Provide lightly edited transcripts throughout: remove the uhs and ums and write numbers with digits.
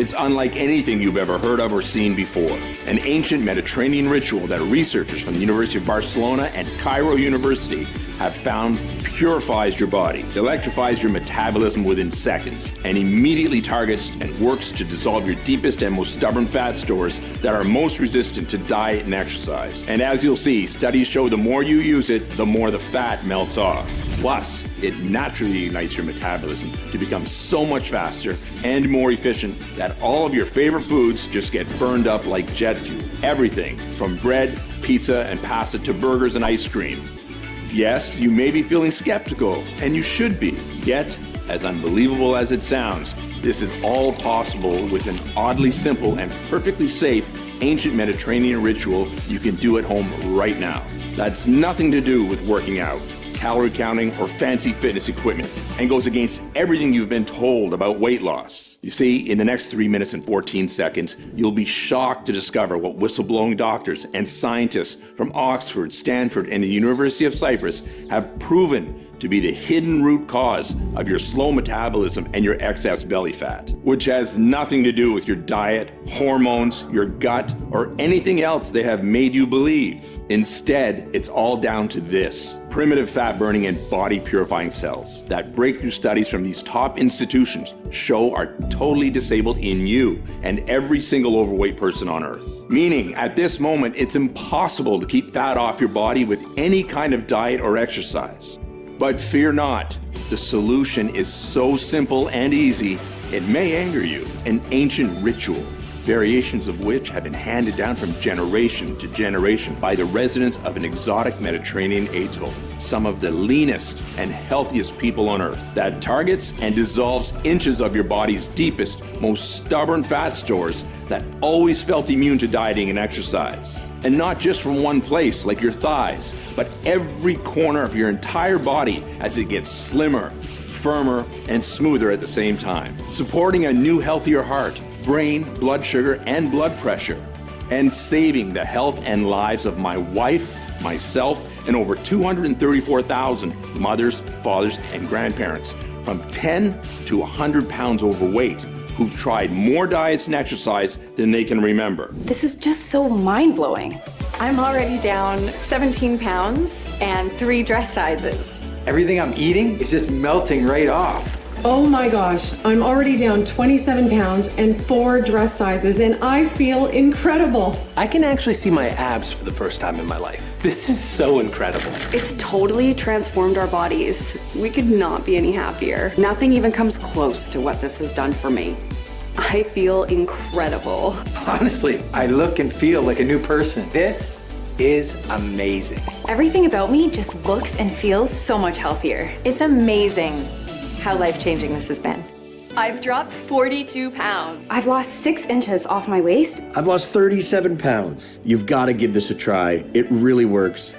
It's unlike anything you've ever heard of or seen before. An ancient Mediterranean ritual that researchers from the University of Barcelona and Cairo University have found purifies your body, electrifies your metabolism within seconds, and immediately targets and works to dissolve your deepest and most stubborn fat stores that are most resistant to diet and exercise. And as you'll see, studies show the more you use it, the more the fat melts off. Plus, it naturally ignites your metabolism to become so much faster and more efficient that all of your favorite foods just get burned up like jet fuel. Everything from bread, pizza, and pasta to burgers and ice cream. Yes, you may be feeling skeptical, and you should be. Yet, as unbelievable as it sounds, this is all possible with an oddly simple and perfectly safe ancient Mediterranean ritual you can do at home right now. That's nothing to do with working out, calorie counting, or fancy fitness equipment, and goes against everything you've been told about weight loss. You see, in the next 3 minutes and 14 seconds, you'll be shocked to discover what whistleblowing doctors and scientists from Oxford, Stanford, and the University of Cyprus have proven to be the hidden root cause of your slow metabolism and your excess belly fat, which has nothing to do with your diet, hormones, your gut, or anything else they have made you believe. Instead, it's all down to this: primitive fat burning and body purifying cells that breakthrough studies from these top institutions show are totally disabled in you and every single overweight person on earth. Meaning, at this moment, it's impossible to keep fat off your body with any kind of diet or exercise. But fear not, the solution is so simple and easy, it may anger you. An ancient ritual, variations of which have been handed down from generation to generation by the residents of an exotic Mediterranean atoll, some of the leanest and healthiest people on earth, that targets and dissolves inches of your body's deepest, most stubborn fat stores that always felt immune to dieting and exercise. And not just from one place, like your thighs, but every corner of your entire body as it gets slimmer, firmer, and smoother at the same time. Supporting a new, healthier heart, brain, blood sugar, and blood pressure. And saving the health and lives of my wife, myself, and over 234,000 mothers, fathers, and grandparents from 10 to 100 pounds overweight, who've tried more diets and exercise than they can remember. This is just so mind-blowing. I'm already down 17 pounds and 3 dress sizes. Everything I'm eating is just melting right off. Oh my gosh, I'm already down 27 pounds and 4 dress sizes, and I feel incredible. I can actually see my abs for the first time in my life. This is so incredible. It's totally transformed our bodies. We could not be any happier. Nothing even comes close to what this has done for me. I feel incredible. Honestly, I look and feel like a new person. This is amazing. Everything about me just looks and feels so much healthier. It's amazing how life-changing this has been. I've dropped 42 pounds. I've lost 6 inches off my waist. I've lost 37 pounds. You've got to give this a try. It really works.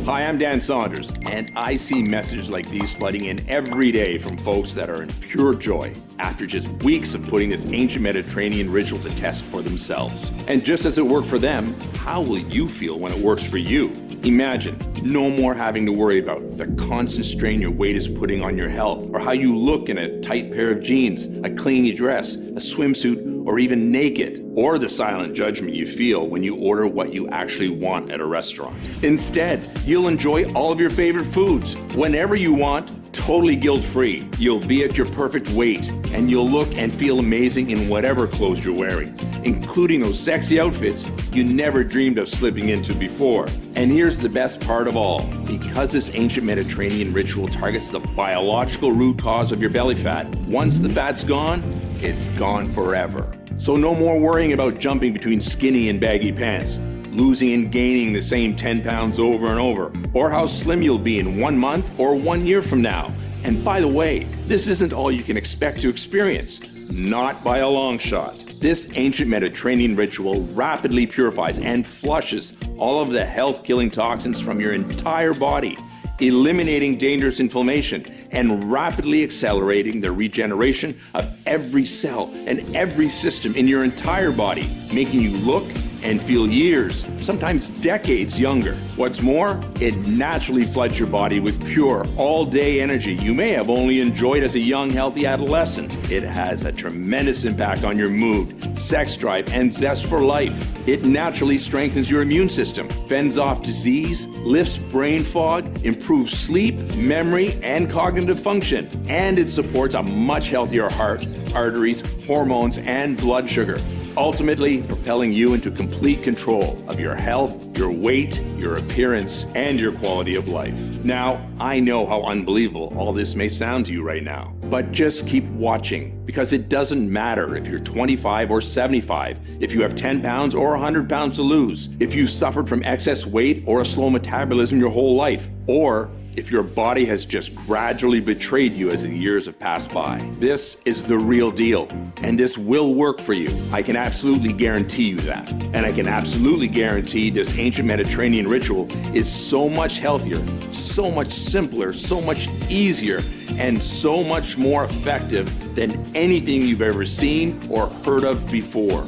Hi, I'm Dan Saunders, and I see messages like these flooding in every day from folks that are in pure joy after just weeks of putting this ancient Mediterranean ritual to test for themselves. And just as it worked for them, how will you feel when it works for you? Imagine no more having to worry about the constant strain your weight is putting on your health, or how you look in a tight pair of jeans, a clingy dress, a swimsuit, or even naked, or the silent judgment you feel when you order what you actually want at a restaurant. Instead, you'll enjoy all of your favorite foods whenever you want, totally guilt-free. You'll be at your perfect weight, and you'll look and feel amazing in whatever clothes you're wearing, including those sexy outfits you never dreamed of slipping into before. And here's the best part of all. Because this ancient Mediterranean ritual targets the biological root cause of your belly fat, once the fat's gone, it's gone forever. So no more worrying about jumping between skinny and baggy pants, losing and gaining the same 10 pounds over and over, or how slim you'll be in 1 month or 1 year from now. And by the way, this isn't all you can expect to experience. Not by a long shot. This ancient Mediterranean ritual rapidly purifies and flushes all of the health-killing toxins from your entire body, eliminating dangerous inflammation and rapidly accelerating the regeneration of every cell and every system in your entire body, making you look and feel years, sometimes decades younger. What's more, it naturally floods your body with pure, all-day energy you may have only enjoyed as a young, healthy adolescent. It has a tremendous impact on your mood, sex drive, and zest for life. It naturally strengthens your immune system, fends off disease, lifts brain fog, improves sleep, memory, and cognitive function. And it supports a much healthier heart, arteries, hormones, and blood sugar, ultimately propelling you into complete control of your health, your weight, your appearance, and your quality of life. Now, I know how unbelievable all this may sound to you right now, but just keep watching, because it doesn't matter if you're 25 or 75, if you have 10 pounds or 100 pounds to lose, if you've suffered from excess weight or a slow metabolism your whole life, or if your body has just gradually betrayed you as the years have passed by. This is the real deal, and this will work for you. I can absolutely guarantee you that. And I can absolutely guarantee this ancient Mediterranean ritual is so much healthier, so much simpler, so much easier, and so much more effective than anything you've ever seen or heard of before.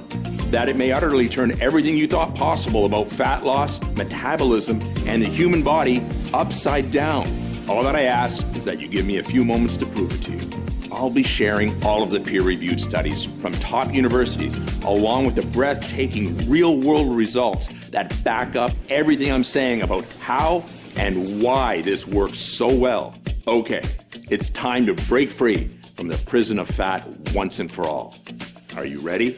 That it may utterly turn everything you thought possible about fat loss, metabolism, and the human body upside down. All that I ask is that you give me a few moments to prove it to you. I'll be sharing all of the peer-reviewed studies from top universities, along with the breathtaking real-world results that back up everything I'm saying about how and why this works so well. Okay, it's time to break free from the prison of fat once and for all. Are you ready?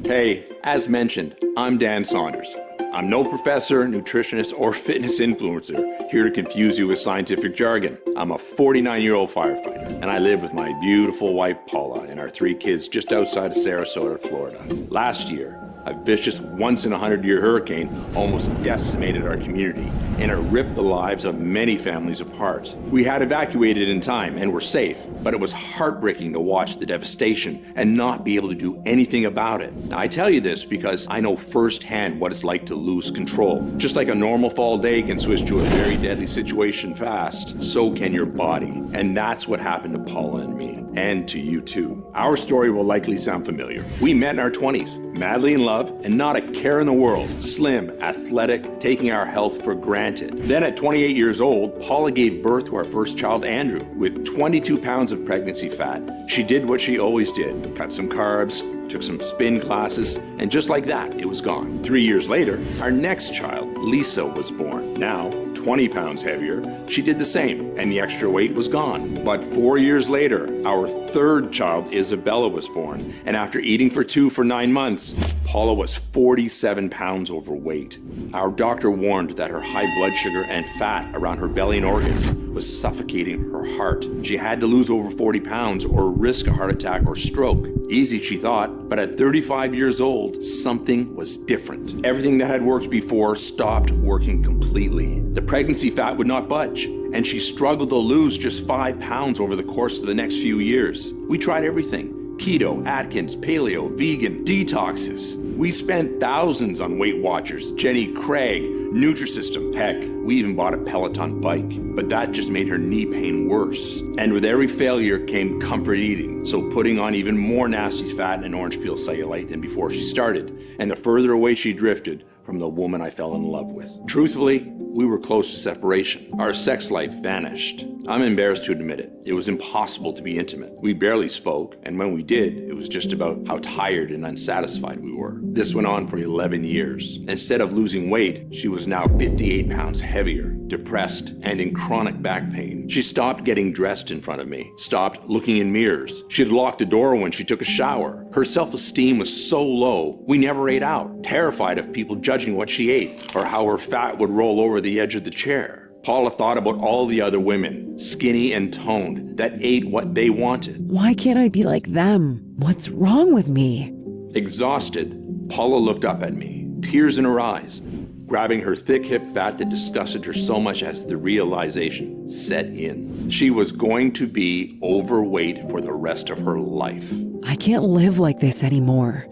Hey, as mentioned, I'm Dan Saunders. I'm no professor, nutritionist, or fitness influencer here to confuse you with scientific jargon. I'm a 49-year-old firefighter, and I live with my beautiful wife, Paula, and our 3 kids just outside of Sarasota, Florida. Last year, a vicious once-in-a-100-year hurricane almost decimated our community, and it ripped the lives of many families apart. We had evacuated in time and were safe, but it was heartbreaking to watch the devastation and not be able to do anything about it. Now, I tell you this because I know firsthand what it's like to lose control. Just like a normal fall day can switch to a very deadly situation fast, so can your body. And that's what happened to Paula and me, and to you too. Our story will likely sound familiar. We met in our 20s, madly in love, and not a care in the world, slim, athletic, taking our health for granted. Then at 28 years old, Paula gave birth to our first child, Andrew, with 22 pounds of pregnancy fat. She did what she always did, cut some carbs, took some spin classes, and just like that, it was gone. 3 years later, our next child, Lisa, was born. Now, 20 pounds heavier, she did the same, and the extra weight was gone. But 4 years later, our third child, Isabella, was born, and after eating for 2 for 9 months, Paula was 47 pounds overweight. Our doctor warned that her high blood sugar and fat around her belly and organs was suffocating her heart. She had to lose over 40 pounds or risk a heart attack or stroke. Easy, she thought, but at 35 years old, something was different. Everything that had worked before stopped working completely. The pregnancy fat would not budge, and she struggled to lose just 5 pounds over the course of the next few years. We tried everything. Keto, Atkins, paleo, vegan, detoxes. We spent thousands on Weight Watchers, Jenny Craig, Nutrisystem. Heck, we even bought a Peloton bike, but that just made her knee pain worse. And with every failure came comfort eating, so putting on even more nasty fat and orange peel cellulite than before she started, and the further away she drifted from the woman I fell in love with. Truthfully, we were close to separation. Our sex life vanished. I'm embarrassed to admit it. It was impossible to be intimate. We barely spoke, and when we did, it was just about how tired and unsatisfied we were. This went on for 11 years. Instead of losing weight, she was now 58 pounds heavier, depressed, and in chronic back pain. She stopped getting dressed in front of me, stopped looking in mirrors. She'd lock the door when she took a shower. Her self-esteem was so low, we never ate out, terrified of people judging what she ate or how her fat would roll over the edge of the chair. Paula thought about all the other women, skinny and toned, that ate what they wanted. Why can't I be like them? What's wrong with me? Exhausted, Paula looked up at me, tears in her eyes, grabbing her thick hip fat that disgusted her so much as the realization set in. She was going to be overweight for the rest of her life. I can't live like this anymore.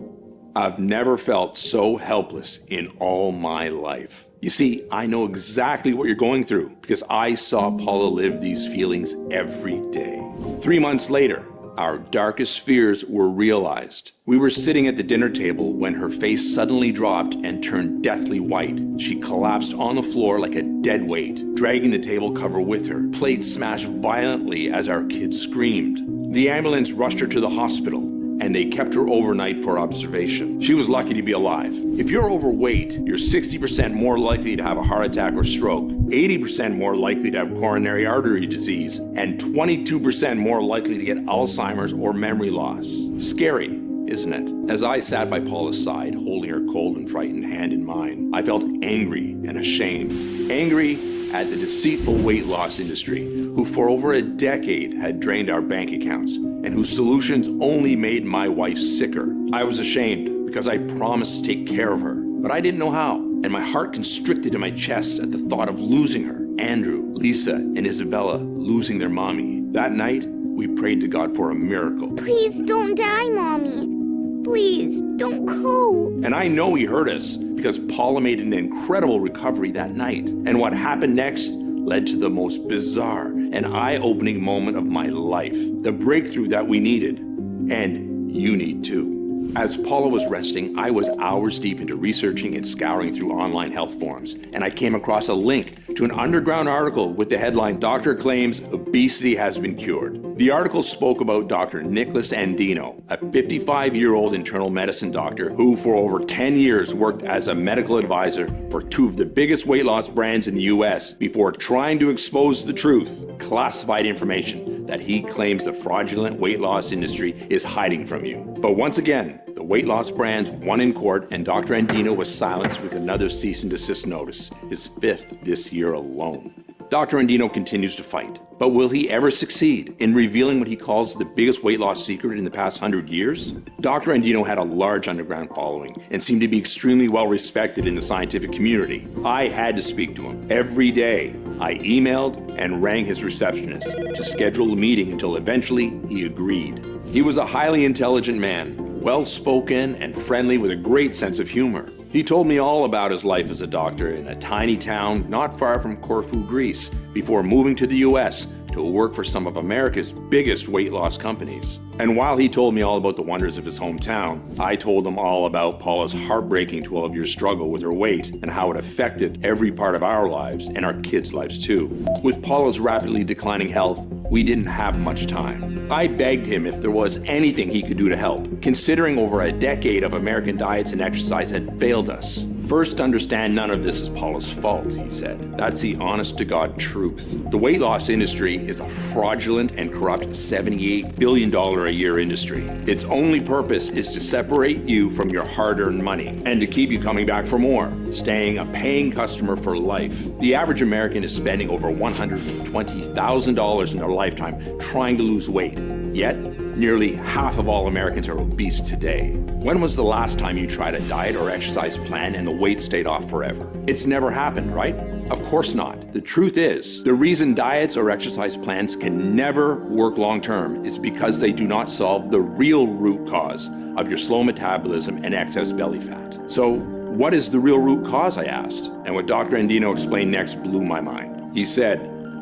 I've never felt so helpless in all my life. You see, I know exactly what you're going through because I saw Paula live these feelings every day. 3 months later, our darkest fears were realized. We were sitting at the dinner table when her face suddenly dropped and turned deathly white. She collapsed on the floor like a dead weight, dragging the table cover with her. Plates smashed violently as our kids screamed. The ambulance rushed her to the hospital, and they kept her overnight for observation. She was lucky to be alive. If you're overweight, you're 60% more likely to have a heart attack or stroke, 80% more likely to have coronary artery disease, and 22% more likely to get Alzheimer's or memory loss. Scary, isn't it? As I sat by Paula's side, holding her cold and frightened hand in mine, I felt angry and ashamed. Angry at the deceitful weight loss industry, who for over a decade had drained our bank accounts, and whose solutions only made my wife sicker. I was ashamed because I promised to take care of her, but I didn't know how, and my heart constricted in my chest at the thought of losing her. Andrew, Lisa, and Isabella losing their mommy. That night, we prayed to God for a miracle. Please don't die, Mommy. Please don't go. And I know he heard us because Paula made an incredible recovery that night. And what happened next led to the most bizarre and eye-opening moment of my life. The breakthrough that we needed. And you need too. As Paula was resting, I was hours deep into researching and scouring through online health forums, and I came across a link to an underground article with the headline, "Doctor Claims Obesity Has Been Cured." The article spoke about Dr. Nicholas Andino, a 55-year-old internal medicine doctor who for over 10 years worked as a medical advisor for two of the biggest weight loss brands in the US before trying to expose the truth, classified information that he claims the fraudulent weight loss industry is hiding from you. But once again, the weight loss brands won in court, and Dr. Andino was silenced with another cease and desist notice, his 5th this year alone. Dr. Andino continues to fight, but will he ever succeed in revealing what he calls the biggest weight loss secret in the past 100 years? Dr. Andino had a large underground following and seemed to be extremely well respected in the scientific community. I had to speak to him every day. I emailed and rang his receptionist to schedule a meeting until eventually he agreed. He was a highly intelligent man, well-spoken and friendly with a great sense of humor. He told me all about his life as a doctor in a tiny town not far from Corfu, Greece, before moving to the US to work for some of America's biggest weight loss companies. And while he told me all about the wonders of his hometown, I told him all about Paula's heartbreaking 12-year struggle with her weight and how it affected every part of our lives and our kids' lives too. With Paula's rapidly declining health, we didn't have much time. I begged him if there was anything he could do to help, considering over a decade of American diets and exercise had failed us. First, understand none of this is Paula's fault, he said. That's the honest-to-God truth. The weight loss industry is a fraudulent and corrupt $78 billion a year industry. Its only purpose is to separate you from your hard-earned money and to keep you coming back for more, staying a paying customer for life. The average American is spending over $120,000 in their lifetime trying to lose weight. Yet, nearly half of all Americans are obese today. When was the last time you tried a diet or exercise plan and the weight stayed off forever? It's never happened, right? Of course not. The truth is, the reason diets or exercise plans can never work long-term is because they do not solve the real root cause of your slow metabolism and excess belly fat. So, what is the real root cause, I asked? And what Dr. Andino explained next blew my mind. He said,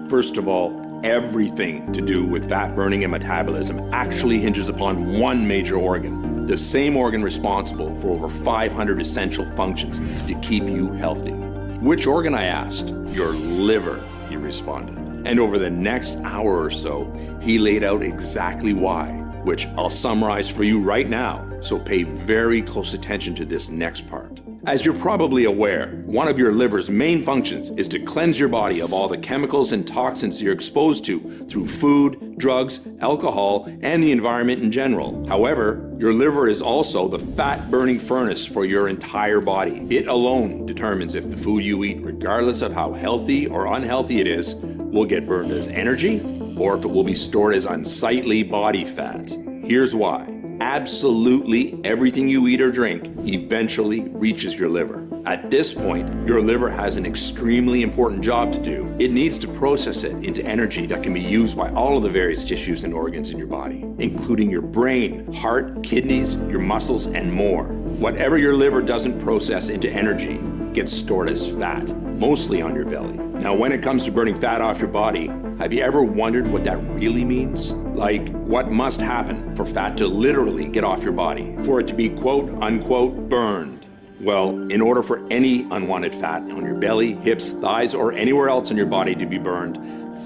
first of all, everything to do with fat burning and metabolism actually hinges upon one major organ, the same organ responsible for over 500 essential functions to keep you healthy. Which organ, I asked? Your liver, he responded. And over the next hour or so, he laid out exactly why, which I'll summarize for you right now, so pay very close attention to this next part. As you're probably aware, one of your liver's main functions is to cleanse your body of all the chemicals and toxins you're exposed to through food, drugs, alcohol, and the environment in general. However, your liver is also the fat-burning furnace for your entire body. It alone determines if the food you eat, regardless of how healthy or unhealthy it is, will get burned as energy or if it will be stored as unsightly body fat. Here's why. Absolutely everything you eat or drink eventually reaches your liver. At this point, your liver has an extremely important job to do. It needs to process it into energy that can be used by all of the various tissues and organs in your body, including your brain, heart, kidneys, your muscles, and more. Whatever your liver doesn't process into energy gets stored as fat, mostly on your belly. Now, when it comes to burning fat off your body, Have you ever wondered what that really means? Like, what must happen for fat to literally get off your body, for it to be quote unquote burned? Well, in order for any unwanted fat on your belly, hips, thighs, or anywhere else in your body to be burned,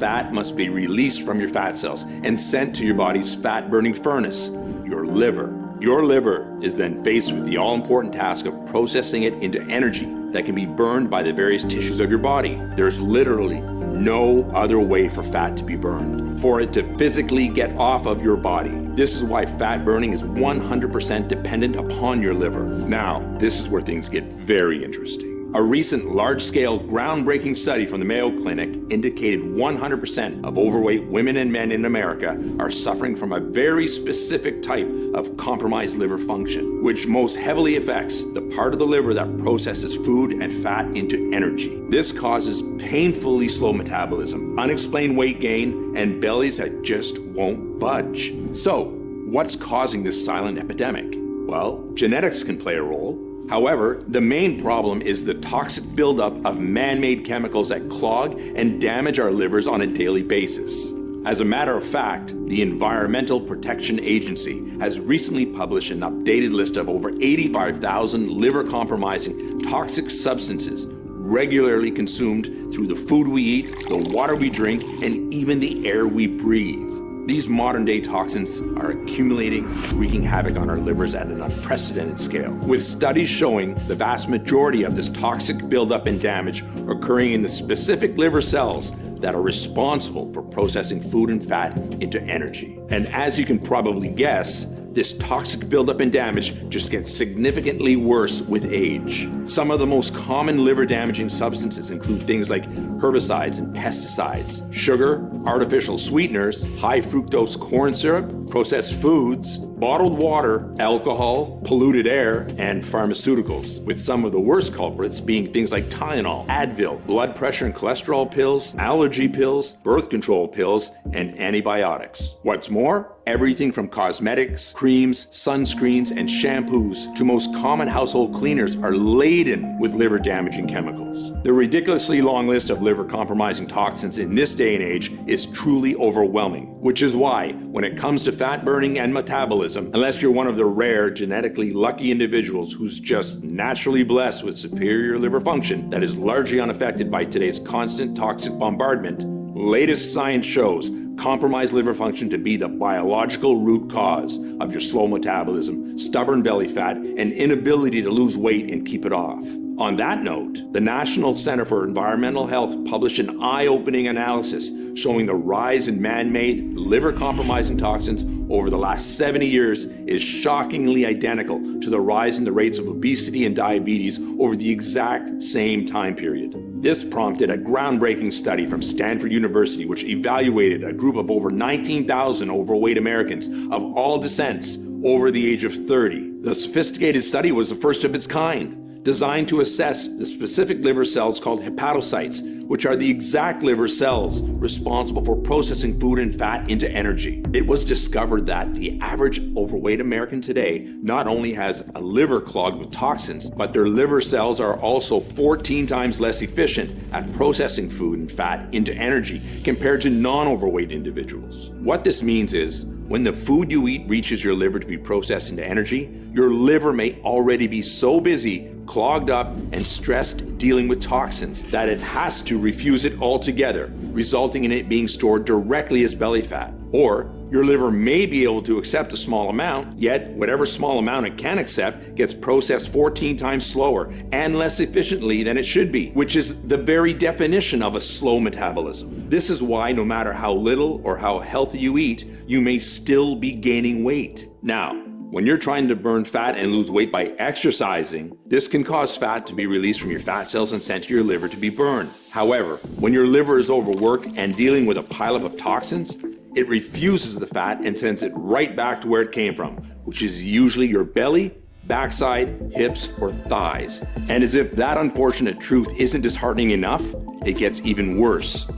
fat must be released from your fat cells and sent to your body's fat-burning furnace, your liver. Your liver is then faced with the all-important task of processing it into energy that can be burned by the various tissues of your body. There's literally no other way for fat to be burned, for it to physically get off of your body. This is why fat burning is 100% dependent upon your liver. Now, this is where things get very interesting. A recent large-scale, groundbreaking study from the Mayo Clinic indicated 100% of overweight women and men in America are suffering from a very specific type of compromised liver function, which most heavily affects the part of the liver that processes food and fat into energy. This causes painfully slow metabolism, unexplained weight gain, and bellies that just won't budge. So, what's causing this silent epidemic? Well, genetics can play a role. However, the main problem is the toxic buildup of man-made chemicals that clog and damage our livers on a daily basis. As a matter of fact, the Environmental Protection Agency has recently published an updated list of over 85,000 liver-compromising toxic substances regularly consumed through the food we eat, the water we drink, and even the air we breathe. These modern-day toxins are accumulating and wreaking havoc on our livers at an unprecedented scale, with studies showing the vast majority of this toxic buildup and damage occurring in the specific liver cells that are responsible for processing food and fat into energy. And as you can probably guess, this toxic buildup and damage just gets significantly worse with age. Some of the most common liver-damaging substances include things like herbicides and pesticides, sugar, artificial sweeteners, high fructose corn syrup, processed foods, bottled water, alcohol, polluted air, and pharmaceuticals, with some of the worst culprits being things like Tylenol, Advil, blood pressure and cholesterol pills, allergy pills, birth control pills, and antibiotics. What's more, everything from cosmetics, creams, sunscreens, and shampoos to most common household cleaners are laden with liver-damaging chemicals. The ridiculously long list of liver-compromising toxins in this day and age is truly overwhelming, which is why, when it comes to fat burning and metabolism, unless you're one of the rare genetically lucky individuals who's just naturally blessed with superior liver function that is largely unaffected by today's constant toxic bombardment, latest science shows compromised liver function to be the biological root cause of your slow metabolism, stubborn belly fat, and inability to lose weight and keep it off. On that note, the National Center for Environmental Health published an eye-opening analysis showing the rise in man-made liver-compromising toxins over the last 70 years is shockingly identical to the rise in the rates of obesity and diabetes over the exact same time period. This prompted a groundbreaking study from Stanford University, which evaluated a group of over 19,000 overweight Americans of all descents over the age of 30. The sophisticated study was the first of its kind, designed to assess the specific liver cells called hepatocytes, which are the exact liver cells responsible for processing food and fat into energy. It was discovered that the average overweight American today not only has a liver clogged with toxins, but their liver cells are also 14 times less efficient at processing food and fat into energy compared to non-overweight individuals. What this means is, when the food you eat reaches your liver to be processed into energy, your liver may already be so busy, clogged up, and stressed dealing with toxins that it has to refuse it altogether, resulting in it being stored directly as belly fat. Or your liver may be able to accept a small amount, yet whatever small amount it can accept gets processed 14 times slower and less efficiently than it should be, which is the very definition of a slow metabolism. This is why no matter how little or how healthy you eat, you may still be gaining weight. Now, when you're trying to burn fat and lose weight by exercising, this can cause fat to be released from your fat cells and sent to your liver to be burned. However, when your liver is overworked and dealing with a pileup of toxins, it refuses the fat and sends it right back to where it came from, which is usually your belly, backside, hips, or thighs. And as if that unfortunate truth isn't disheartening enough, it gets even worse.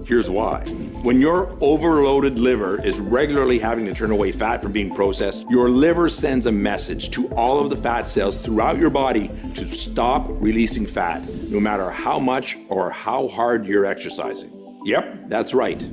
Here's why. When your overloaded liver is regularly having to turn away fat from being processed, your liver sends a message to all of the fat cells throughout your body to stop releasing fat, no matter how much or how hard you're exercising. Yep, that's right.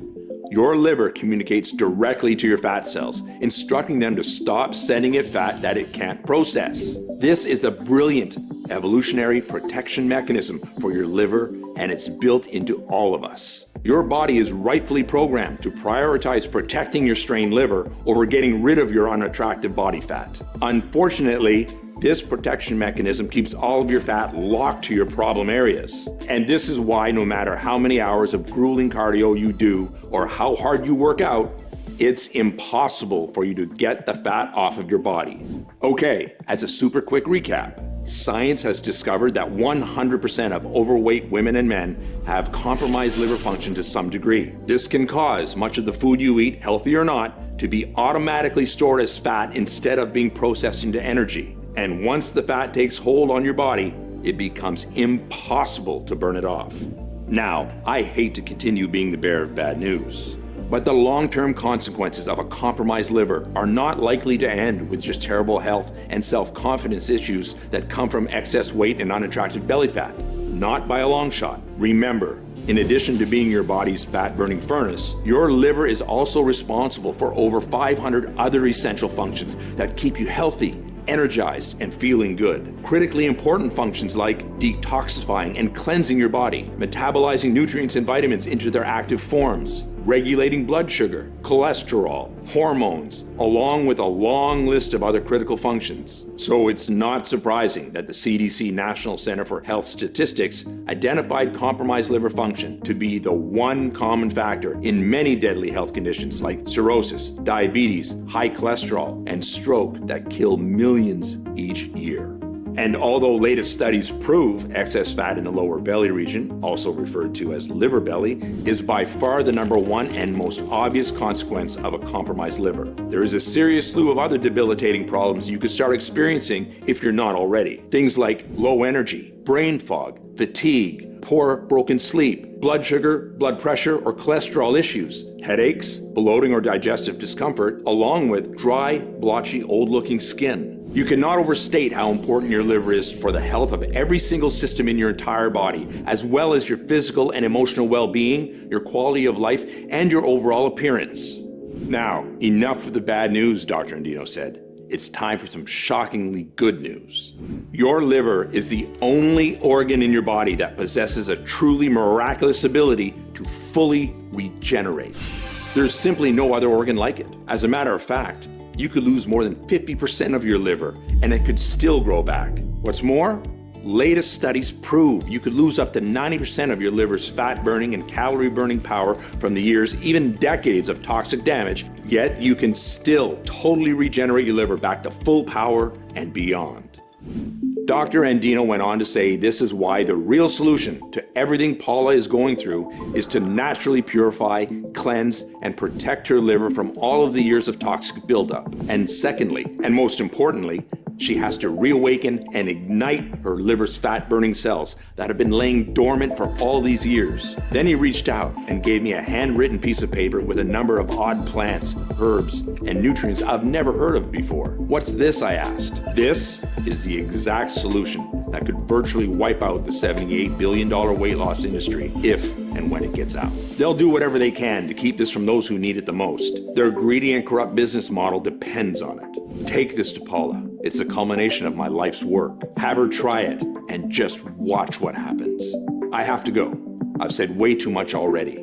Your liver communicates directly to your fat cells, instructing them to stop sending it fat that it can't process. This is a brilliant evolutionary protection mechanism for your liver, and it's built into all of us. Your body is rightfully programmed to prioritize protecting your strained liver over getting rid of your unattractive body fat. Unfortunately, this protection mechanism keeps all of your fat locked to your problem areas. And this is why no matter how many hours of grueling cardio you do or how hard you work out, it's impossible for you to get the fat off of your body. Okay, as a super quick recap, science has discovered that 100% of overweight women and men have compromised liver function to some degree. This can cause much of the food you eat, healthy or not, to be automatically stored as fat instead of being processed into energy. And once the fat takes hold on your body, it becomes impossible to burn it off. Now, I hate to continue being the bearer of bad news, but the long-term consequences of a compromised liver are not likely to end with just terrible health and self-confidence issues that come from excess weight and unattractive belly fat. Not by a long shot. Remember, in addition to being your body's fat-burning furnace, your liver is also responsible for over 500 other essential functions that keep you healthy, energized, and feeling good. Critically important functions like detoxifying and cleansing your body, metabolizing nutrients and vitamins into their active forms, regulating blood sugar, cholesterol, hormones, along with a long list of other critical functions. So it's not surprising that the CDC National Center for Health Statistics identified compromised liver function to be the one common factor in many deadly health conditions like cirrhosis, diabetes, high cholesterol, and stroke that kill millions each year. And although latest studies prove excess fat in the lower belly region, also referred to as liver belly, is by far the number one and most obvious consequence of a compromised liver, there is a serious slew of other debilitating problems you could start experiencing if you're not already. Things like low energy, brain fog, fatigue, poor broken sleep, blood sugar, blood pressure, or cholesterol issues, headaches, bloating or digestive discomfort, along with dry, blotchy, old-looking skin. You cannot overstate how important your liver is for the health of every single system in your entire body, as well as your physical and emotional well-being, your quality of life, and your overall appearance. Now, enough of the bad news, Dr. Andino said. It's time for some shockingly good news. Your liver is the only organ in your body that possesses a truly miraculous ability to fully regenerate. There's simply no other organ like it. As a matter of fact, you could lose more than 50% of your liver and it could still grow back. What's more, latest studies prove you could lose up to 90% of your liver's fat-burning and calorie-burning power from the years, even decades of toxic damage, yet you can still totally regenerate your liver back to full power and beyond. Dr. Andino went on to say this is why the real solution to everything Paula is going through is to naturally purify, cleanse, and protect her liver from all of the years of toxic buildup. And secondly, and most importantly, she has to reawaken and ignite her liver's fat-burning cells that have been laying dormant for all these years. Then he reached out and gave me a handwritten piece of paper with a number of odd plants, herbs, and nutrients I've never heard of before. What's this, I asked. This is the exact solution that could virtually wipe out the $78 billion weight loss industry if and when it gets out. They'll do whatever they can to keep this from those who need it the most. Their greedy and corrupt business model depends on it. Take this to Paula. It's the culmination of my life's work. Have her try it and just watch what happens. I have to go. I've said way too much already.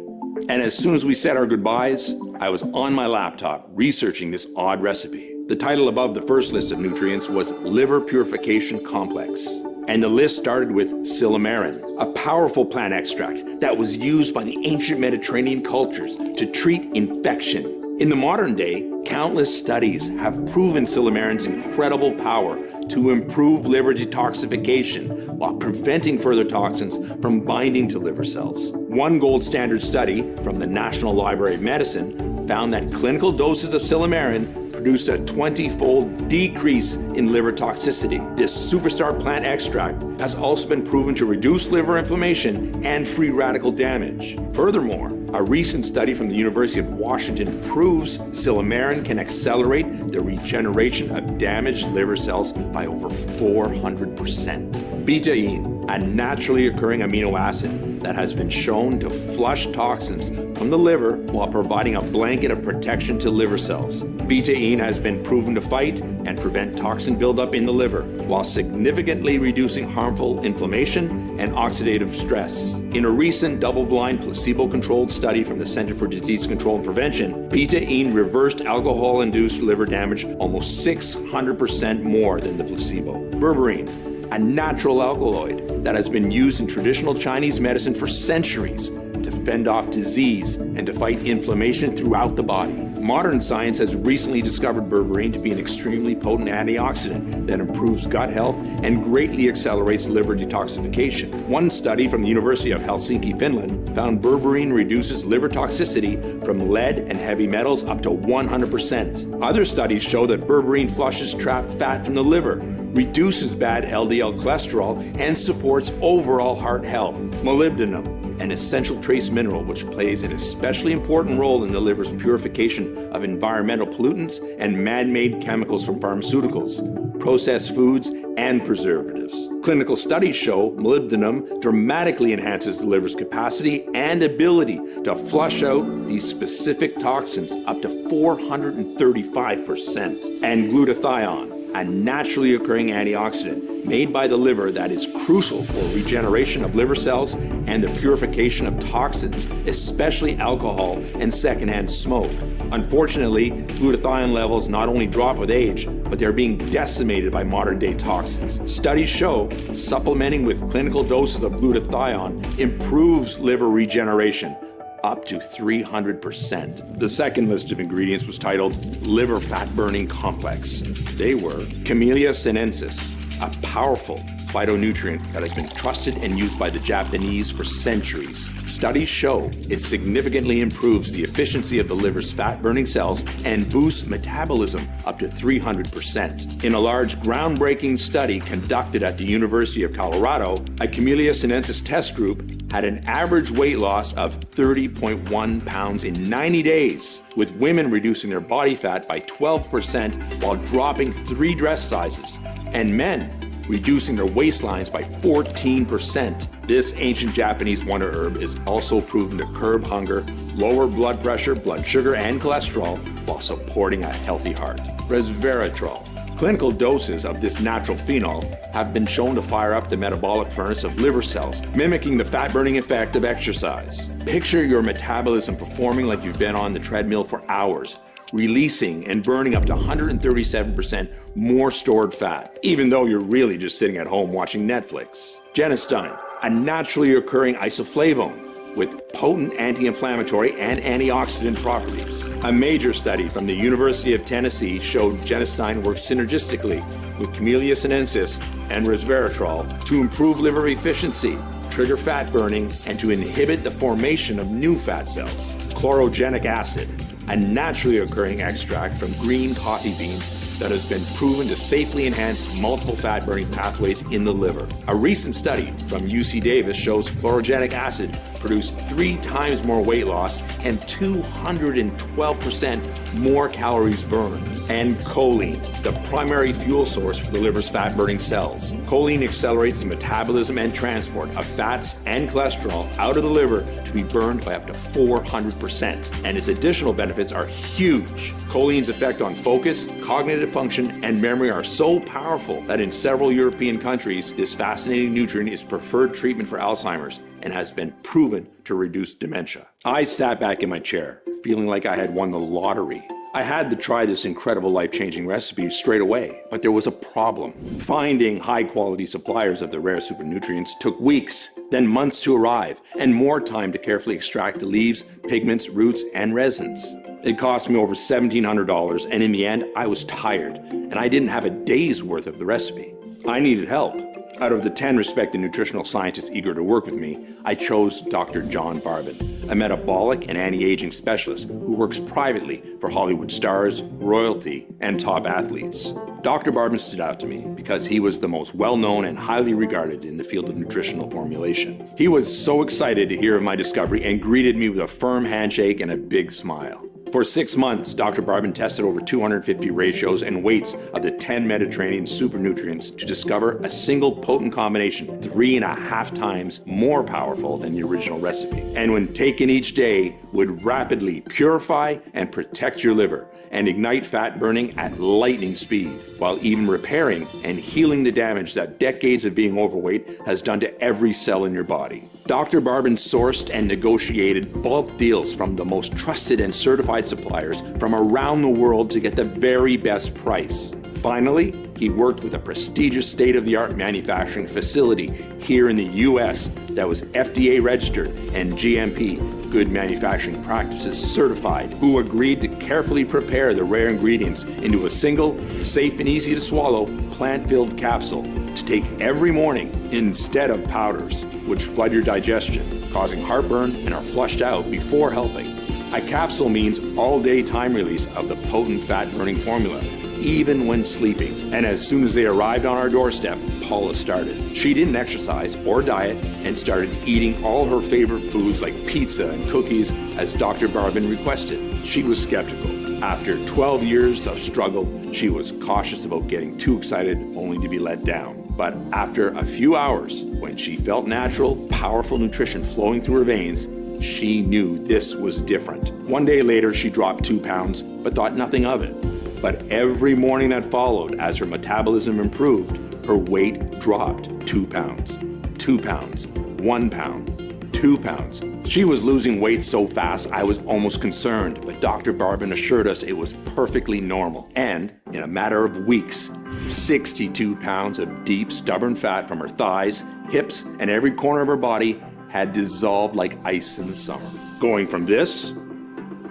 And as soon as we said our goodbyes, I was on my laptop researching this odd recipe. The title above the first list of nutrients was Liver Purification Complex. And the list started with silymarin, a powerful plant extract that was used by the ancient Mediterranean cultures to treat infection. In the modern day, countless studies have proven silymarin's incredible power to improve liver detoxification while preventing further toxins from binding to liver cells. One gold standard study from the National Library of Medicine found that clinical doses of silymarin produced a 20-fold decrease in liver toxicity. This superstar plant extract has also been proven to reduce liver inflammation and free radical damage. Furthermore, a recent study from the University of Washington proves silymarin can accelerate the regeneration of damaged liver cells by over 400%. Betaine, a naturally occurring amino acid, that has been shown to flush toxins from the liver while providing a blanket of protection to liver cells. Betaine has been proven to fight and prevent toxin buildup in the liver while significantly reducing harmful inflammation and oxidative stress. In a recent double-blind placebo-controlled study from the Center for Disease Control and Prevention, betaine reversed alcohol-induced liver damage almost 600% more than the placebo. Berberine, a natural alkaloid that has been used in traditional Chinese medicine for centuries to fend off disease and to fight inflammation throughout the body. Modern science has recently discovered berberine to be an extremely potent antioxidant that improves gut health and greatly accelerates liver detoxification. One study from the University of Helsinki, Finland, found berberine reduces liver toxicity from lead and heavy metals up to 100%. Other studies show that berberine flushes trapped fat from the liver, reduces bad LDL cholesterol, and supports overall heart health. Molybdenum, an essential trace mineral which plays an especially important role in the liver's purification of environmental pollutants and man-made chemicals from pharmaceuticals, processed foods, and preservatives. Clinical studies show molybdenum dramatically enhances the liver's capacity and ability to flush out these specific toxins up to 435%. And glutathione, a naturally occurring antioxidant made by the liver that is crucial for regeneration of liver cells and the purification of toxins, especially alcohol and secondhand smoke. Unfortunately, glutathione levels not only drop with age, but they're being decimated by modern-day toxins. Studies show supplementing with clinical doses of glutathione improves liver regeneration up to 300%. The second list of ingredients was titled Liver Fat Burning Complex. They were Camellia sinensis, a powerful phytonutrient that has been trusted and used by the Japanese for centuries. Studies show it significantly improves the efficiency of the liver's fat-burning cells and boosts metabolism up to 300%. In a large groundbreaking study conducted at the University of Colorado, a Camellia sinensis test group had an average weight loss of 30.1 pounds in 90 days, with women reducing their body fat by 12% while dropping 3 dress sizes, and men reducing their waistlines by 14%. This ancient Japanese wonder herb is also proven to curb hunger, lower blood pressure, blood sugar, and cholesterol while supporting a healthy heart. Resveratrol. Clinical doses of this natural phenol have been shown to fire up the metabolic furnace of liver cells, mimicking the fat-burning effect of exercise. Picture your metabolism performing like you've been on the treadmill for hours, releasing and burning up to 137% more stored fat, even though you're really just sitting at home watching Netflix. Genistein, a naturally occurring isoflavone with potent anti-inflammatory and antioxidant properties. A major study from the University of Tennessee showed genistein works synergistically with Camellia sinensis and resveratrol to improve liver efficiency, trigger fat burning, and to inhibit the formation of new fat cells. Chlorogenic acid, a naturally occurring extract from green coffee beans that has been proven to safely enhance multiple fat-burning pathways in the liver. A recent study from UC Davis shows chlorogenic acid produced 3 times more weight loss and 212% more calories burned. And choline, the primary fuel source for the liver's fat-burning cells. Choline accelerates the metabolism and transport of fats and cholesterol out of the liver to be burned by up to 400%. And its additional benefits are huge. Choline's effect on focus, cognitive function, and memory are so powerful that in several European countries, this fascinating nutrient is preferred treatment for Alzheimer's and has been proven to reduce dementia. I sat back in my chair, feeling like I had won the lottery. I had to try this incredible life-changing recipe straight away, but there was a problem. Finding high-quality suppliers of the rare supernutrients took weeks, then months to arrive, and more time to carefully extract the leaves, pigments, roots, and resins. It cost me over $1,700, and in the end, I was tired, and I didn't have a day's worth of the recipe. I needed help. Out of the 10 respected nutritional scientists eager to work with me, I chose Dr. John Barbin, a metabolic and anti-aging specialist who works privately for Hollywood stars, royalty, and top athletes. Dr. Barbin stood out to me because he was the most well-known and highly regarded in the field of nutritional formulation. He was so excited to hear of my discovery and greeted me with a firm handshake and a big smile. For 6 months, Dr. Barbin tested over 250 ratios and weights of the 10 Mediterranean supernutrients to discover a single potent combination 3.5 times more powerful than the original recipe. And when taken each day, would rapidly purify and protect your liver and ignite fat burning at lightning speed, while even repairing and healing the damage that decades of being overweight has done to every cell in your body. Dr. Barbin sourced and negotiated bulk deals from the most trusted and certified suppliers from around the world to get the very best price. Finally, he worked with a prestigious state-of-the-art manufacturing facility here in the US that was FDA registered and GMP, Good Manufacturing Practices certified, who agreed to carefully prepare the rare ingredients into a single, safe and easy to swallow, plant-filled capsule to take every morning instead of powders, which flood your digestion, causing heartburn and are flushed out before helping. A capsule means all-day time release of the potent fat-burning formula, even when sleeping. And as soon as they arrived on our doorstep, Paula started. She didn't exercise or diet and started eating all her favorite foods like pizza and cookies as Dr. Barbin requested. She was skeptical. After 12 years of struggle, she was cautious about getting too excited only to be let down. But after a few hours, when she felt natural, powerful nutrition flowing through her veins, she knew this was different. One day later, she dropped 2 pounds, but thought nothing of it. But every morning that followed, as her metabolism improved, her weight dropped 2 pounds, 2 pounds, 1 pound, 2 pounds. She was losing weight so fast I was almost concerned, but Dr. Barbin assured us it was perfectly normal. And in a matter of weeks, 62 pounds of deep, stubborn fat from her thighs, hips, and every corner of her body had dissolved like ice in the summer. Going from this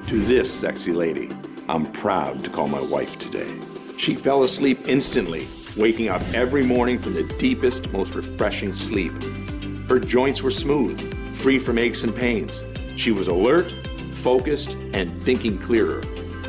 to this sexy lady, I'm proud to call my wife today. She fell asleep instantly, waking up every morning from the deepest, most refreshing sleep. Her joints were smooth, free from aches and pains. She was alert, focused, and thinking clearer.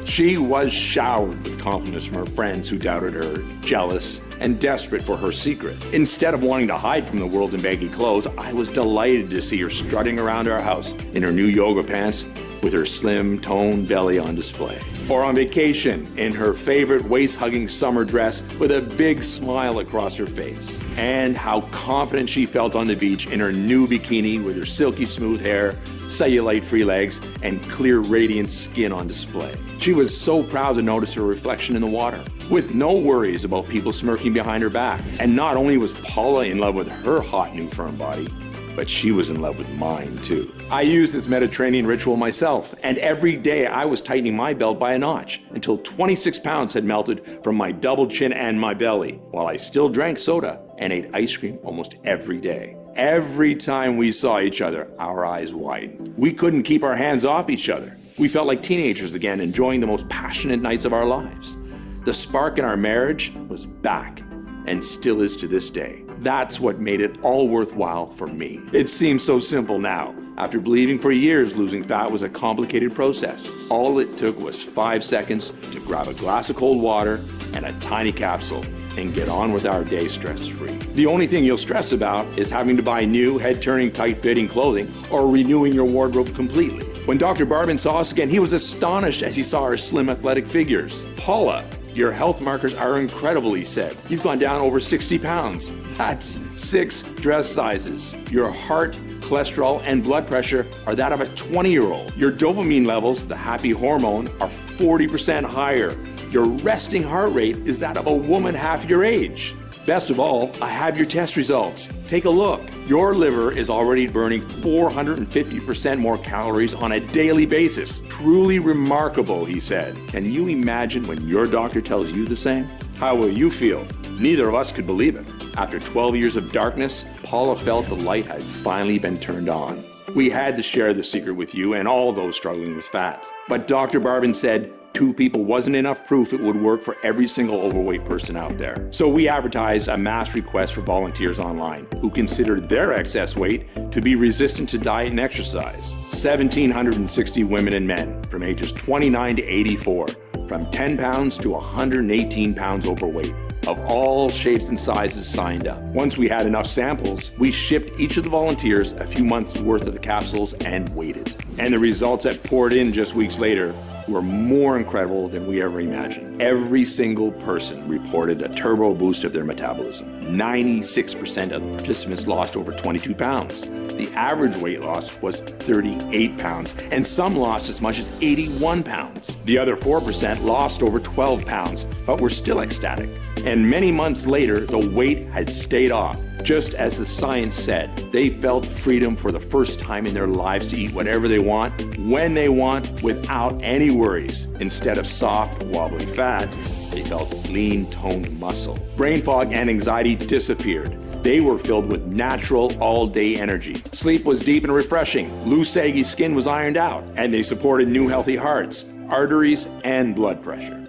She was showered with compliments from her friends who doubted her, jealous, and desperate for her secret. Instead of wanting to hide from the world in baggy clothes, I was delighted to see her strutting around our house in her new yoga pants with her slim, toned belly on display. Or on vacation in her favorite waist-hugging summer dress with a big smile across her face. And how confident she felt on the beach in her new bikini with her silky smooth hair, cellulite-free legs, and clear, radiant skin on display. She was so proud to notice her reflection in the water, with no worries about people smirking behind her back. And not only was Paula in love with her hot new firm body, but she was in love with mine too. I used this Mediterranean ritual myself, and every day I was tightening my belt by a notch until 26 pounds had melted from my double chin and my belly, while I still drank soda and ate ice cream almost every day. Every time we saw each other, our eyes widened. We couldn't keep our hands off each other. We felt like teenagers again, enjoying the most passionate nights of our lives. The spark in our marriage was back, and still is to this day. That's what made it all worthwhile for me. It seems so simple now. After believing for years losing fat was a complicated process, all it took was 5 seconds to grab a glass of cold water and a tiny capsule and get on with our day stress-free. The only thing you'll stress about is having to buy new, head-turning, tight-fitting clothing or renewing your wardrobe completely. When Dr. Barbin saw us again, he was astonished as he saw our slim, athletic figures. Paula, your health markers are incredible, he said. You've gone down over 60 pounds. That's 6 dress sizes. Your heart, cholesterol, and blood pressure are that of a 20-year-old. Your dopamine levels, the happy hormone, are 40% higher. Your resting heart rate is that of a woman half your age. Best of all, I have your test results. Take a look. Your liver is already burning 450% more calories on a daily basis. Truly remarkable, he said. Can you imagine when your doctor tells you the same? How will you feel? Neither of us could believe it. After 12 years of darkness, Paula felt the light had finally been turned on. We had to share the secret with you and all those struggling with fat. But Dr. Barbin said 2 people wasn't enough proof it would work for every single overweight person out there. So we advertised a mass request for volunteers online who considered their excess weight to be resistant to diet and exercise. 1,760 women and men from ages 29 to 84, from 10 pounds to 118 pounds overweight, of all shapes and sizes signed up. Once we had enough samples, we shipped each of the volunteers a few months worth of the capsules and waited. And the results that poured in just weeks later were more incredible than we ever imagined. Every single person reported a turbo boost of their metabolism. 96% of the participants lost over 22 pounds. The average weight loss was 38 pounds, and some lost as much as 81 pounds. The other 4% lost over 12 pounds, but were still ecstatic. And many months later, the weight had stayed off. Just as the science said, they felt freedom for the first time in their lives to eat whatever they want, when they want, without any worries. Instead of soft, wobbly fat, they felt lean, toned muscle. Brain fog and anxiety disappeared. They were filled with natural, all-day energy. Sleep was deep and refreshing. Loose, saggy skin was ironed out. And they supported new, healthy hearts, arteries, and blood pressure.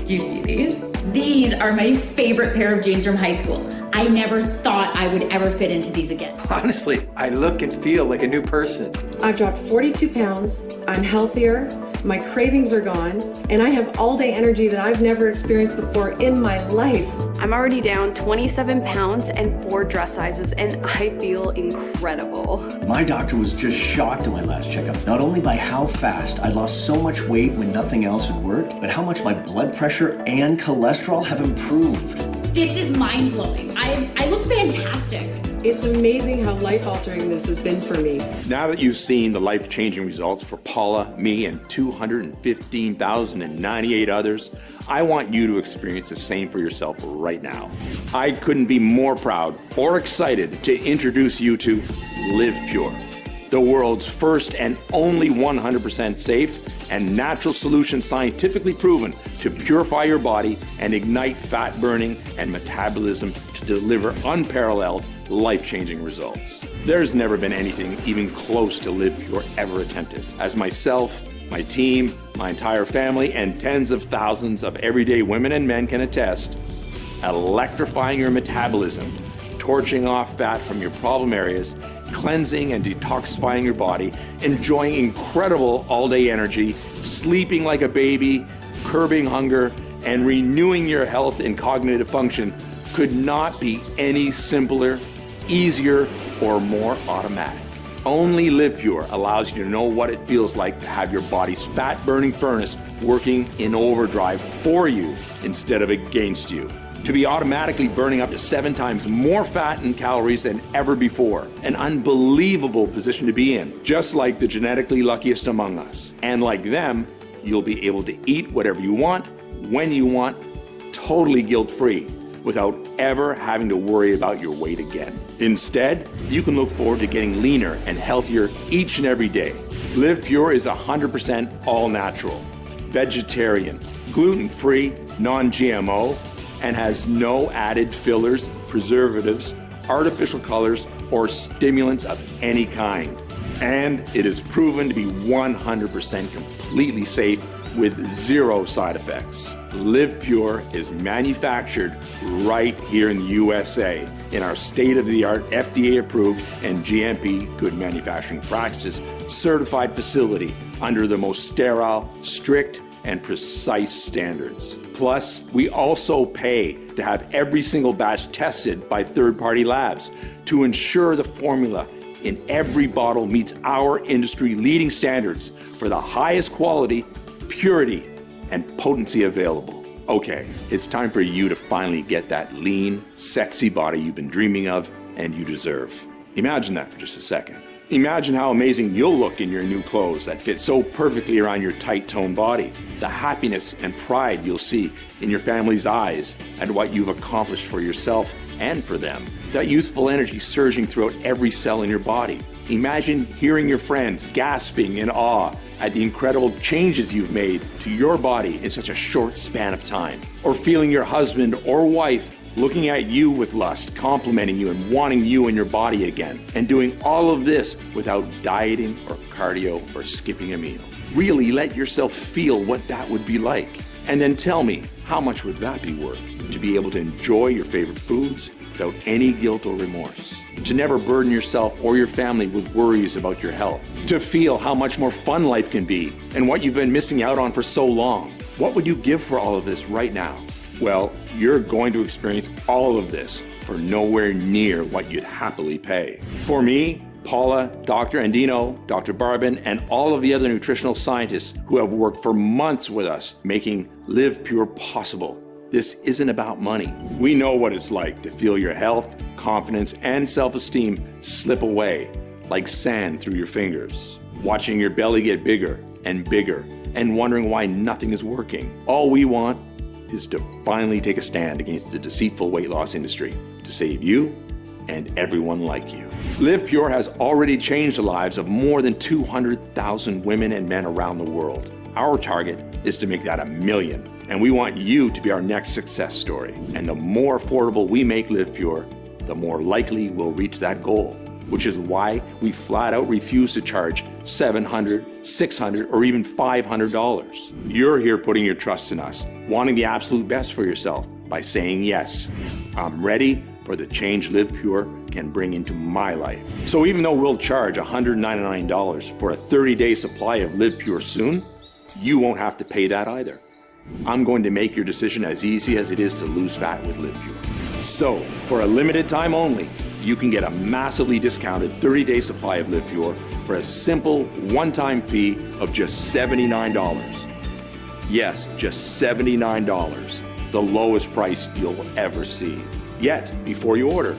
Do you see these? These are my favorite pair of jeans from high school. I never thought I would ever fit into these again. Honestly, I look and feel like a new person. I've dropped 42 pounds, I'm healthier, my cravings are gone, and I have all-day energy that I've never experienced before in my life. I'm already down 27 pounds and 4 dress sizes, and I feel incredible. My doctor was just shocked at my last checkup, not only by how fast I lost so much weight when nothing else had worked, but how much my blood pressure and cholesterol have improved. This is mind-blowing. I look fantastic. It's amazing how life-altering this has been for me. Now that you've seen the life-changing results for Paula, me, and 215,098 others, I want you to experience the same for yourself right now. I couldn't be more proud or excited to introduce you to Live Pure, the world's first and only 100% safe and natural solution scientifically proven to purify your body and ignite fat burning and metabolism to deliver unparalleled, life-changing results. There's never been anything even close to Live Pure ever attempted. As myself, my team, my entire family, and tens of thousands of everyday women and men can attest, electrifying your metabolism, torching off fat from your problem areas, cleansing and detoxifying your body, enjoying incredible all-day energy, sleeping like a baby, curbing hunger, and renewing your health and cognitive function could not be any simpler, easier, or more automatic. Only Live Pure allows you to know what it feels like to have your body's fat-burning furnace working in overdrive for you instead of against you. To be automatically burning up to 7 times more fat and calories than ever before. An unbelievable position to be in, just like the genetically luckiest among us. And like them, you'll be able to eat whatever you want, when you want, totally guilt-free, without ever having to worry about your weight again. Instead, you can look forward to getting leaner and healthier each and every day. Live Pure is 100% all natural, vegetarian, gluten-free, non-GMO, and has no added fillers, preservatives, artificial colors, or stimulants of any kind. And it is proven to be 100% completely safe with 0 side effects. Live Pure is manufactured right here in the USA in our state-of-the-art FDA-approved and GMP Good Manufacturing Practices certified facility under the most sterile, strict, and precise standards. Plus, we also pay to have every single batch tested by third-party labs to ensure the formula in every bottle meets our industry-leading standards for the highest quality, purity, and potency available. Okay, it's time for you to finally get that lean, sexy body you've been dreaming of and you deserve. Imagine that for just a second. Imagine how amazing you'll look in your new clothes that fit so perfectly around your tight-toned body. The happiness and pride you'll see in your family's eyes at what you've accomplished for yourself and for them. That youthful energy surging throughout every cell in your body. Imagine hearing your friends gasping in awe at the incredible changes you've made to your body in such a short span of time. Or feeling your husband or wife looking at you with lust, complimenting you and wanting you in your body again. And doing all of this without dieting or cardio or skipping a meal. Really let yourself feel what that would be like. And then tell me, how much would that be worth? To be able to enjoy your favorite foods without any guilt or remorse. To never burden yourself or your family with worries about your health. To feel how much more fun life can be and what you've been missing out on for so long. What would you give for all of this right now? Well, you're going to experience all of this for nowhere near what you'd happily pay. For me, Paula, Dr. Andino, Dr. Barbin, and all of the other nutritional scientists who have worked for months with us making Live Pure possible. This isn't about money. We know what it's like to feel your health, confidence, and self-esteem slip away like sand through your fingers, watching your belly get bigger and wondering why nothing is working. All we want is to finally take a stand against the deceitful weight loss industry to save you and everyone like you. Live Pure has already changed the lives of more than 200,000 women and men around the world. Our target is to make that 1 million, and we want you to be our next success story. And the more affordable we make Live Pure, the more likely we'll reach that goal, which is why we flat out refuse to charge $700, $600, or even $500. You're here putting your trust in us, wanting the absolute best for yourself by saying yes. I'm ready for the change Live Pure can bring into my life. So even though we'll charge $199 for a 30-day supply of Live Pure soon, you won't have to pay that either. I'm going to make your decision as easy as it is to lose fat with Live Pure. So, for a limited time only, you can get a massively discounted 30-day supply of Live Pure for a simple one-time fee of just $79. Yes, just $79, the lowest price you'll ever see. Yet, before you order,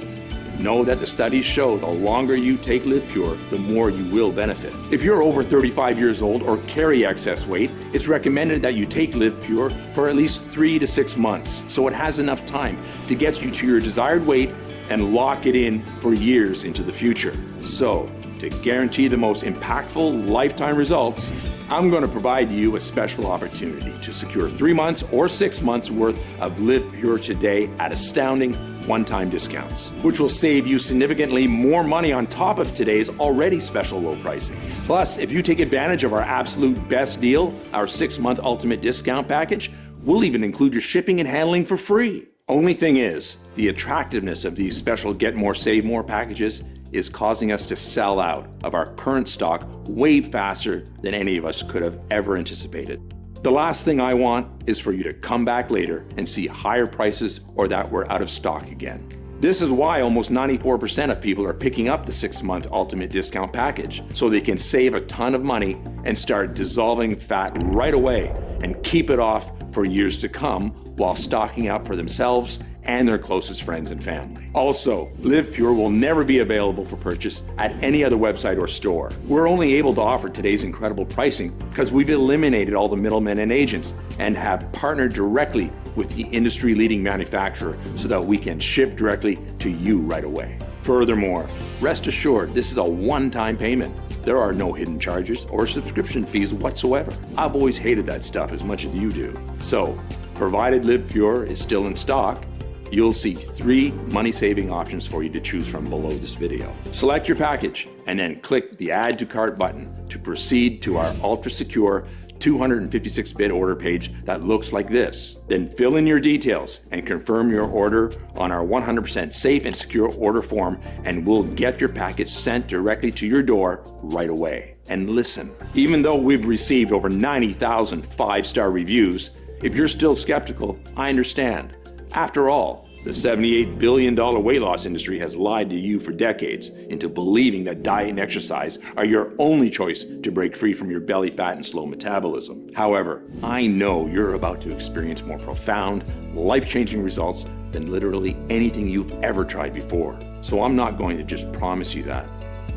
know that the studies show the longer you take Live Pure, the more you will benefit. If you're over 35 years old or carry excess weight, it's recommended that you take Live Pure for at least 3 to 6 months, so it has enough time to get you to your desired weight and lock it in for years into the future. So, to guarantee the most impactful lifetime results, I'm going to provide you a special opportunity to secure 3 months or 6 months worth of Live Pure today at astounding one-time discounts, which will save you significantly more money on top of today's already special low pricing. Plus, if you take advantage of our absolute best deal, our 6-month ultimate discount package, we'll even include your shipping and handling for free. Only thing is, the attractiveness of these special Get More, Save More packages is causing us to sell out of our current stock way faster than any of us could have ever anticipated. The last thing I want is for you to come back later and see higher prices or that we're out of stock again. This is why almost 94% of people are picking up the 6-month ultimate discount package, so they can save a ton of money and start dissolving fat right away and keep it off for years to come while stocking up for themselves and their closest friends and family. Also, Live Pure will never be available for purchase at any other website or store. We're only able to offer today's incredible pricing because we've eliminated all the middlemen and agents and have partnered directly with the industry-leading manufacturer so that we can ship directly to you right away. Furthermore, rest assured this is a one-time payment. There are no hidden charges or subscription fees whatsoever. I've always hated that stuff as much as you do. So, provided Live Pure is still in stock, you'll see 3 money-saving options for you to choose from below this video. Select your package and then click the Add to Cart button to proceed to our ultra-secure 256-bit order page that looks like this. Then fill in your details and confirm your order on our 100% safe and secure order form, and we'll get your package sent directly to your door right away. And listen, even though we've received over 90,000 5-star reviews, if you're still skeptical, I understand. After all, the $78 billion weight loss industry has lied to you for decades into believing that diet and exercise are your only choice to break free from your belly fat and slow metabolism. However, I know you're about to experience more profound, life-changing results than literally anything you've ever tried before. So I'm not going to just promise you that.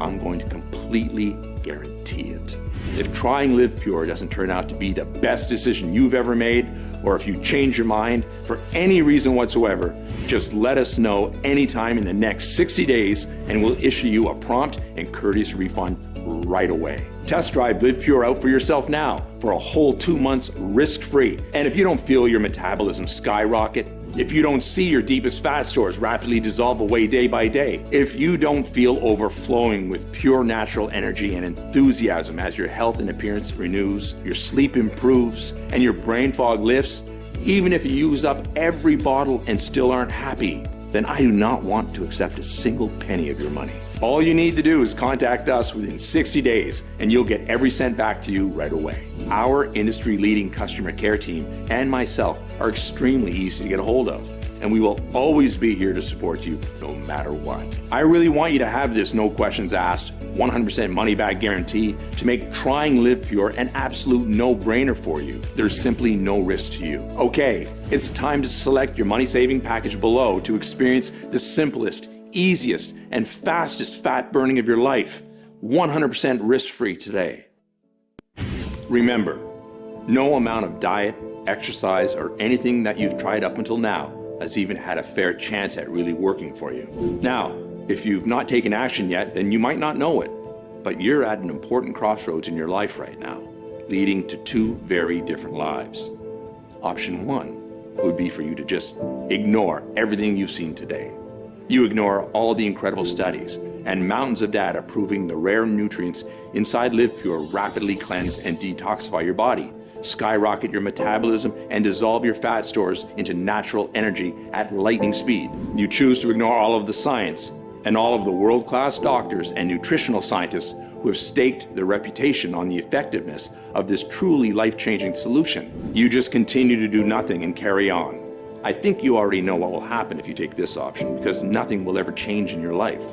I'm going to completely guarantee it. If trying Live Pure doesn't turn out to be the best decision you've ever made, or if you change your mind for any reason whatsoever, just let us know anytime in the next 60 days and we'll issue you a prompt and courteous refund right away. Test drive Live Pure out for yourself now for a whole 2 months risk-free. And if you don't feel your metabolism skyrocket, if you don't see your deepest fat stores rapidly dissolve away day by day, if you don't feel overflowing with pure natural energy and enthusiasm as your health and appearance renews, your sleep improves, and your brain fog lifts, even if you use up every bottle and still aren't happy, then I do not want to accept a single penny of your money. All you need to do is contact us within 60 days and you'll get every cent back to you right away. Our industry-leading customer care team and myself are extremely easy to get a hold of. and we will always be here to support you no matter what. I really want you to have this no questions asked, 100% money back guarantee to make trying Live Pure an absolute no-brainer for you. There's simply no risk to you. Okay, it's time to select your money-saving package below to experience the simplest, easiest, and fastest fat burning of your life, 100% risk-free today. Remember, no amount of diet, exercise, or anything that you've tried up until now has even had a fair chance at really working for you. Now, if you've not taken action yet, then you might not know it, but you're at an important crossroads in your life right now, leading to two very different lives. Option one would be for you to just ignore everything you've seen today. You ignore all the incredible studies and mountains of data proving the rare nutrients inside Live Pure rapidly cleanse and detoxify your body, skyrocket your metabolism, and dissolve your fat stores into natural energy at lightning speed. You choose to ignore all of the science and all of the world-class doctors and nutritional scientists who have staked their reputation on the effectiveness of this truly life-changing solution. You just continue to do nothing and carry on. I think you already know what will happen if you take this option, because nothing will ever change in your life.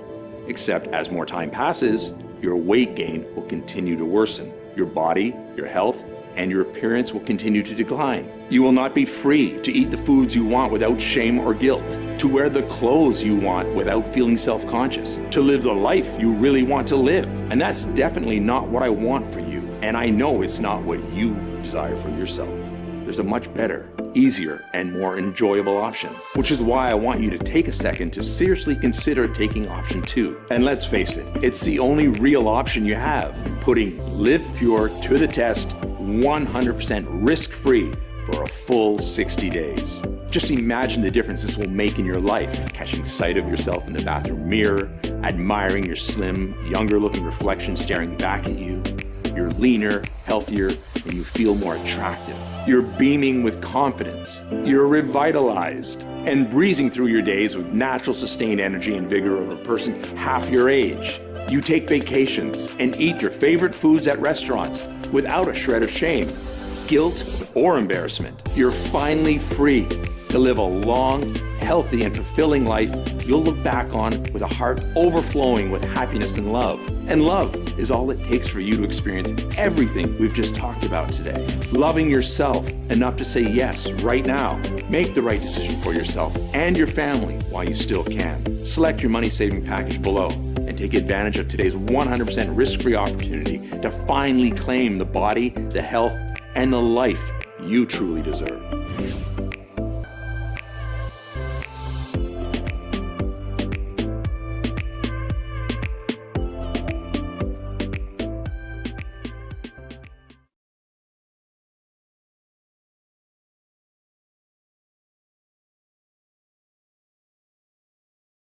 Except as more time passes, your weight gain will continue to worsen. Your body, your health, and your appearance will continue to decline. You will not be free to eat the foods you want without shame or guilt, to wear the clothes you want without feeling self-conscious, to live the life you really want to live. And that's definitely not what I want for you. And I know it's not what you desire for yourself. There's a much better, easier, and more enjoyable option, which is why I want you to take a second to seriously consider taking option 2. And let's face it, it's the only real option you have, putting Live Pure to the test 100% risk-free for a full 60 days. Just imagine the difference this will make in your life, catching sight of yourself in the bathroom mirror, admiring your slim, younger-looking reflection staring back at you. You're leaner, healthier, and you feel more attractive. You're beaming with confidence. You're revitalized and breezing through your days with natural sustained energy and vigor of a person half your age. You take vacations and eat your favorite foods at restaurants without a shred of shame, guilt, or embarrassment. You're finally free to live a long, healthy, and fulfilling life you'll look back on with a heart overflowing with happiness and love. And love is all it takes for you to experience everything we've just talked about today. Loving yourself enough to say yes right now. Make the right decision for yourself and your family while you still can. Select your money-saving package below and take advantage of today's 100% risk-free opportunity to finally claim the body, the health, and the life you truly deserve.